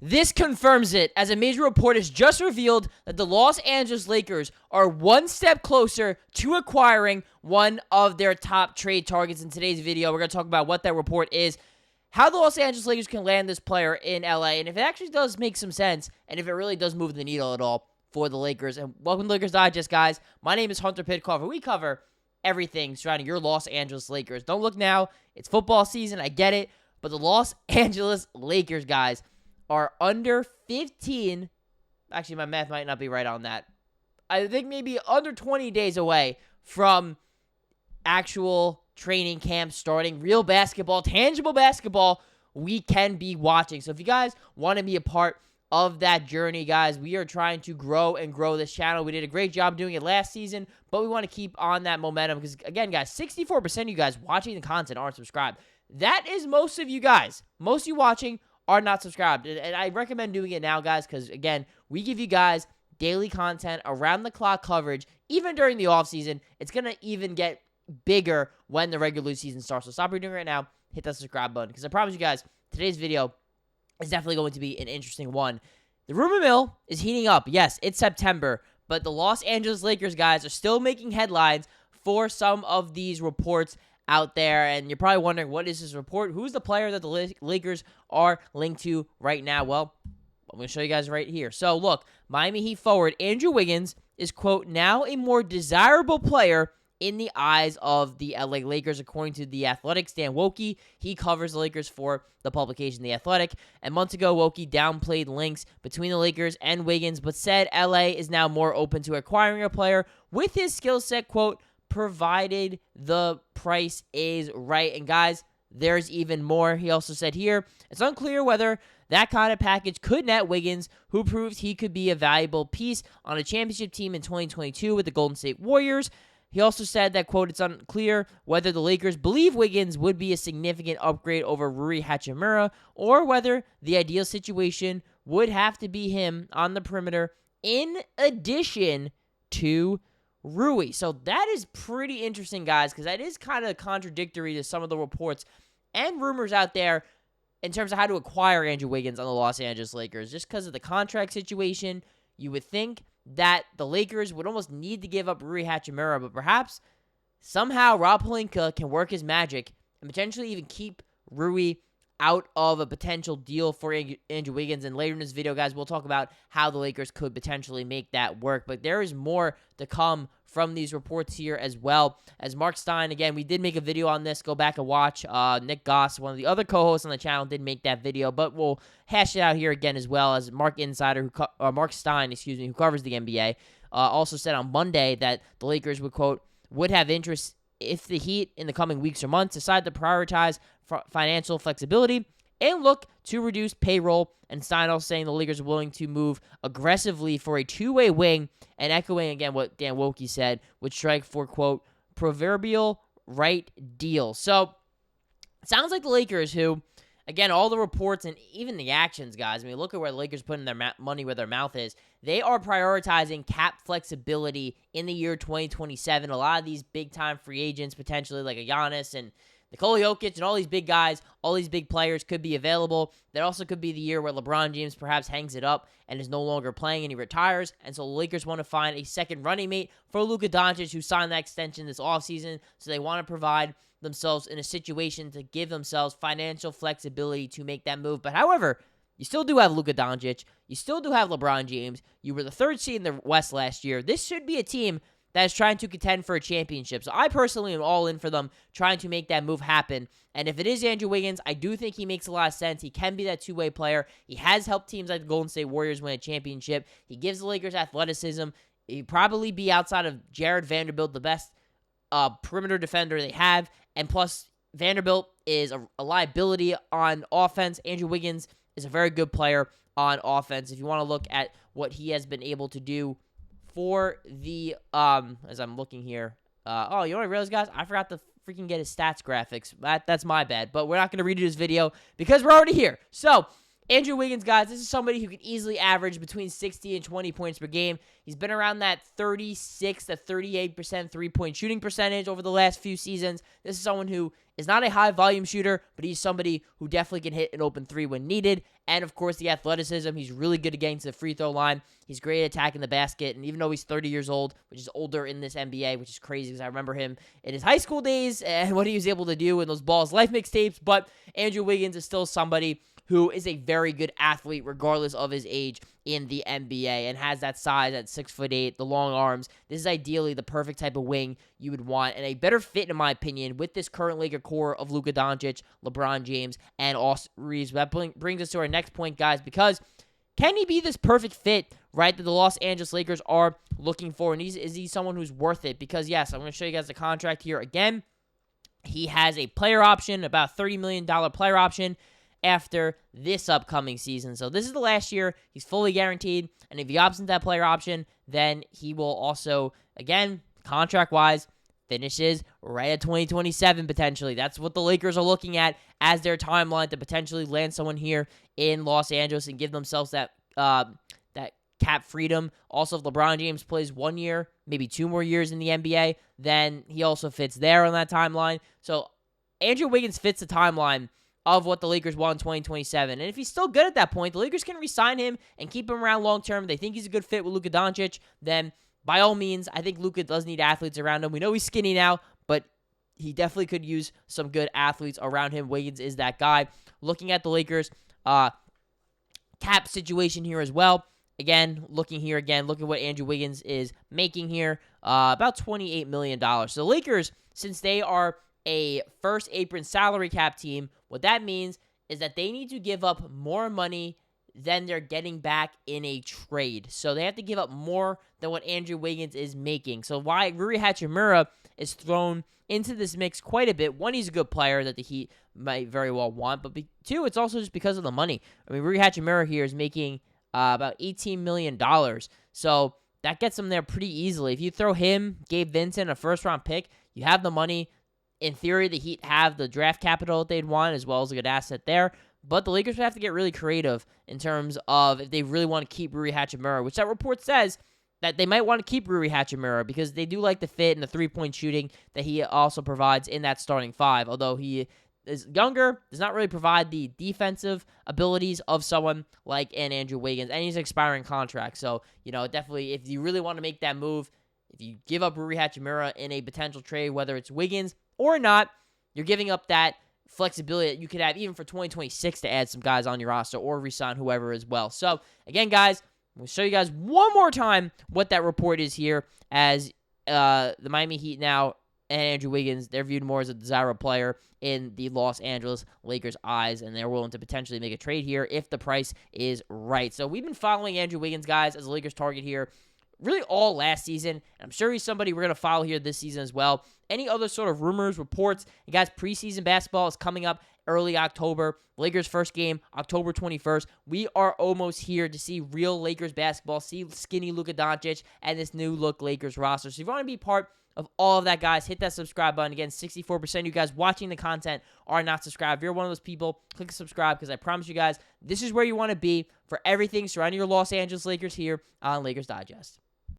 This confirms it, as a major report has just revealed that the Los Angeles Lakers are one step closer to acquiring one of their top trade targets. In today's video, we're going to talk about what that report is, how the Los Angeles Lakers can land this player in LA, and if it actually does make some sense, and if it really does move the needle at all for the Lakers. And welcome to Lakers Digest, guys. My name is Hunter Pitcoff, and we cover everything surrounding your Los Angeles Lakers. Don't look now. It's football season. I get it. But the Los Angeles Lakers, guys, are under 15. Actually, my math might not be right on that. I think maybe under 20 days away from actual training camp starting. Real basketball, tangible basketball we can be watching. So if you guys want to be a part of that journey, guys, we are trying to grow this channel. We did a great job doing it last season, but we want to keep on that momentum because, again, guys, 64% of you guys watching the content aren't subscribed. That is most of you guys. Most of you watching are not subscribed. And I recommend doing it now, guys, because, again, we give you guys daily content, around-the-clock coverage, even during the offseason. It's going to even get bigger when the regular season starts. So stop what you're doing right now. Hit that subscribe button, because I promise you guys, today's video is definitely going to be an interesting one. The rumor mill is heating up. Yes, it's September, but the Los Angeles Lakers, guys, are still making headlines for some of these reports out there, and you're probably wondering, what is this report? Who's the player that the Lakers are linked to right now? Well, I'm going to show you guys right here. So, look, Miami Heat forward Andrew Wiggins is, quote, now a more desirable player in the eyes of the LA Lakers, according to The Athletic's Dan Wokey. He covers the Lakers for the publication The Athletic, and months ago, Wokey downplayed links between the Lakers and Wiggins, but said LA is now more open to acquiring a player with his skill set, quote, provided the price is right. And guys, there's even more. He also said here, it's unclear whether that kind of package could net Wiggins, who proves he could be a valuable piece on a championship team in 2022 with the Golden State Warriors. He also said that, quote, it's unclear whether the Lakers believe Wiggins would be a significant upgrade over Rui Hachimura, or whether the ideal situation would have to be him on the perimeter in addition to Rui. So that is pretty interesting, guys, because that is kind of contradictory to some of the reports and rumors out there in terms of how to acquire Andrew Wiggins on the Los Angeles Lakers. Just because of the contract situation, you would think that the Lakers would almost need to give up Rui Hachimura, but perhaps somehow Rob Pelinka can work his magic and potentially even keep Rui out of a potential deal for Andrew Wiggins. And later in this video, guys, we'll talk about how the Lakers could potentially make that work. But there is more to come from these reports here as well. As Mark Stein, again, we did make a video on this. Go back and watch. Nick Goss, one of the other co-hosts on the channel, did make that video, but we'll hash it out here again as well. As Mark Stein, who covers the NBA, also said on Monday that the Lakers would, quote, would have interest if the Heat in the coming weeks or months decide to prioritize financial flexibility and look to reduce payroll. And Stein also saying the Lakers are willing to move aggressively for a two-way wing, and echoing again what Dan Wokey said, would strike for, quote, proverbial right deal. So it sounds like the Lakers, who, again, all the reports and even the actions, guys, I mean, look at where the Lakers putting their money where their mouth is. They are prioritizing cap flexibility in the year 2027. A lot of these big-time free agents, potentially like a Giannis and Nikola Jokic and all these big guys, all these big players could be available. That also could be the year where LeBron James perhaps hangs it up and is no longer playing and he retires. And so the Lakers want to find a second running mate for Luka Doncic, who signed that extension this offseason. So they want to provide themselves in a situation to give themselves financial flexibility to make that move. But however, you still do have Luka Doncic. You still do have LeBron James. You were the third seed in the West last year. This should be a team that is trying to contend for a championship. So I personally am all in for them trying to make that move happen. And if it is Andrew Wiggins, I do think he makes a lot of sense. He can be that two-way player. He has helped teams like the Golden State Warriors win a championship. He gives the Lakers athleticism. He'd probably be outside of Jared Vanderbilt, the best perimeter defender they have. And plus, Vanderbilt is a liability on offense. Andrew Wiggins is a very good player on offense. If you want to look at what he has been able to do for the, as I'm looking here, you know what I realized, guys? I forgot to freaking get his stats graphics. That's my bad, but we're not going to redo this video because we're already here. So, Andrew Wiggins, guys, this is somebody who can easily average between 60 and 20 points per game. He's been around that 36 to 38% three-point shooting percentage over the last few seasons. This is someone who is not a high-volume shooter, but he's somebody who definitely can hit an open three when needed. And, of course, the athleticism. He's really good at getting to the free throw line. He's great at attacking the basket. And even though he's 30 years old, which is older in this NBA, which is crazy because I remember him in his high school days and what he was able to do in those Balls Life mixtapes. But Andrew Wiggins is still somebody who is a very good athlete regardless of his age in the NBA and has that size at 6'8", the long arms. This is ideally the perfect type of wing you would want and a better fit, in my opinion, with this current Laker core of Luka Doncic, LeBron James, and Austin Reaves. That brings us to our next point, guys, because can he be this perfect fit, right, that the Los Angeles Lakers are looking for? And is he someone who's worth it? Because, yes, I'm going to show you guys the contract here again. He has a player option, about $30 million player option, after this upcoming season. So this is the last year. He's fully guaranteed. And if he opts into that player option, then he will also, again, contract-wise, finishes right at 2027 potentially. That's what the Lakers are looking at as their timeline to potentially land someone here in Los Angeles and give themselves that cap freedom. Also, if LeBron James plays 1 year, maybe 2 more years in the NBA, then he also fits there on that timeline. So Andrew Wiggins fits the timeline of what the Lakers want in 2027. And if he's still good at that point, the Lakers can re-sign him and keep him around long-term. They think he's a good fit with Luka Doncic. Then, by all means, I think Luka does need athletes around him. We know he's skinny now, but he definitely could use some good athletes around him. Wiggins is that guy. Looking at the Lakers' cap situation here as well. Again, look at what Andrew Wiggins is making here. About $28 million. So the Lakers, since they are a first apron salary cap team, what that means is that they need to give up more money than they're getting back in a trade. So they have to give up more than what Andrew Wiggins is making. So why Rui Hachimura is thrown into this mix quite a bit. One, he's a good player that the Heat might very well want, but two, it's also just because of the money. I mean, Rui Hachimura here is making about $18 million. So that gets him there pretty easily. If you throw him, Gabe Vincent, a first-round pick, you have the money. In theory, the Heat have the draft capital that they'd want, as well as a good asset there. But the Lakers would have to get really creative in terms of if they really want to keep Rui Hachimura, which that report says that they might want to keep Rui Hachimura because they do like the fit and the three-point shooting that he also provides in that starting five. Although he is younger, does not really provide the defensive abilities of someone like an Andrew Wiggins, and he's an expiring contract. So, definitely, if you really want to make that move, if you give up Rui Hachimura in a potential trade, whether it's Wiggins or not, you're giving up that flexibility that you could have even for 2026 to add some guys on your roster or re-sign whoever as well. So, again, guys, I'm going to show you guys one more time what that report is here as the Miami Heat now and Andrew Wiggins, they're viewed more as a desirable player in the Los Angeles Lakers' eyes, and they're willing to potentially make a trade here if the price is right. So we've been following Andrew Wiggins, guys, as a Lakers target here really all last season, and I'm sure he's somebody we're going to follow here this season as well. Any other sort of rumors, reports, and guys, preseason basketball is coming up early October. Lakers' first game, October 21st. We are almost here to see real Lakers basketball, see skinny Luka Doncic, and this new look Lakers roster. So if you want to be part of all of that, guys, hit that subscribe button. Again, 64% of you guys watching the content are not subscribed. If you're one of those people, click subscribe because I promise you guys, this is where you want to be for everything surrounding your Los Angeles Lakers here on Lakers Digest.